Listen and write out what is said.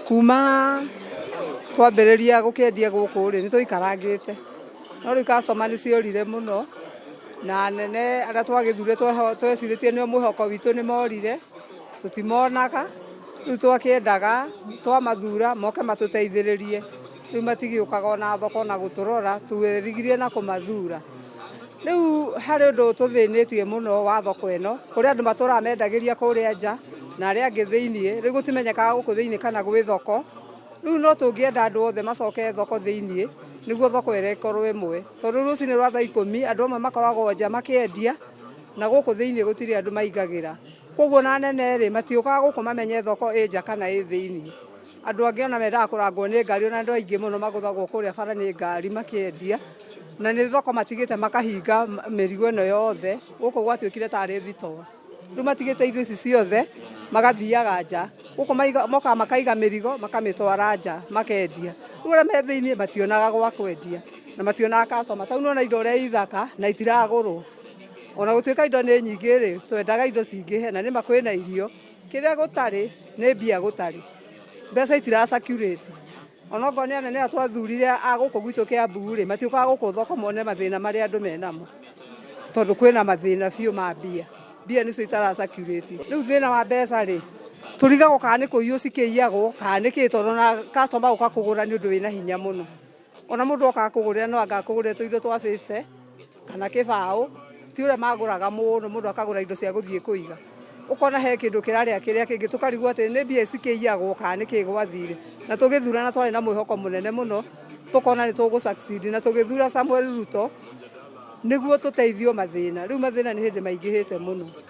kuma twambĩrĩria gũkĩendia gũkũ rĩ nĩ tũikarangĩte no rĩu customer nĩ ciorire mũno na nene arĩa twagĩthurĩtwo twecirĩtie nĩo mwĩhoko witũ nĩ morire tũtimonaga rĩu twakĩendaga twamathura moke matũteithĩrĩrie rĩu matigĩũkaga ona thoko na gũtũrora twĩrigirie na kũmathura rĩu harĩ ũndũ tũthĩnĩtie mũno wa thoko ĩno kũrĩa andũ matũraga mendagĩria kũrĩa nja na arĩa angĩ thĩiniĩ rĩu gũtimenyekaga gũkũ thĩiniĩ kana gwĩ thoko rĩu no tũngĩenda andũ othe macoke thoko thĩiniĩ nĩguo thoko ĩrĩa ĩkorwo ĩmwe tondũ rũcinĩ rwa thaa 10 andũ amwe makoragwo nja makĩendia na gũkũ thĩiniĩ gũtirĩ andũ maingagĩra koguo na nene rĩ matiũkaga gũkũ mamenye thoko ĩ nja kana ĩ thĩiniĩ andũ angĩ ona mendaga kũrangwo nĩ ngari ona andũ aingĩ mũno magũthagwo kũrĩa bara nĩ ngari makĩendia na nĩ thoko matigĩte makahinga mĩrigo ĩno yothe gũkũ gwatuĩkire tarĩ thitoo rĩu matigĩte indo ici ciothe magathiaga nja gũkũ mokaga makaiga mĩrigo makamĩtwara nja makendia rĩu arĩa me thĩiniĩ mationaga gwa kwendia na mationaga customer tau nĩwona indo ũrĩa ithaka na itiragũrwo ona gũtuĩka indo nĩ nyingĩ rĩ twendaga indo cingĩhe na nĩma kwĩna irio kĩrĩa gũtarĩ nĩ mbia gũtarĩ mbeca itira circulate ona okorwo nĩ anene twathurire a gũkũ gwitũ Kĩambu rĩ matiũkaga gũkũ thoko mone mathĩna marĩa andũ menamo tondũ kwĩna mathĩna biũ ma mbia nĩcio itara circulate rĩu thĩna wa mbeca rĩ tũrigagwo kana nĩ kũiywo cikĩiyagwo kana nĩkĩ tondũ na customer gũka kũgũra nĩ ũndũ wĩna hinya mũno ona mũndũ okaga kũgũrĩra no anga kũgũrĩra tũindo twa 50 kana kĩbaũ ti ũrĩa magũraga mũno mũndũ akagũra indo cia gũthiĩ kũiga ũkona he kĩndũ kĩrarĩa kĩrĩa kĩngĩ tũkarigwo atĩ nĩ mbia cikĩiyagwo kana nĩkĩ gwathire na tũgĩthurana twarĩ na mwĩhoko mũnene mũno tũkona nĩ tũgũ succeed na tũgĩthura Samuel Ruto nĩguo tũteithio mathĩna rĩu mathĩna nĩ hĩndĩ maingĩhĩte mũno.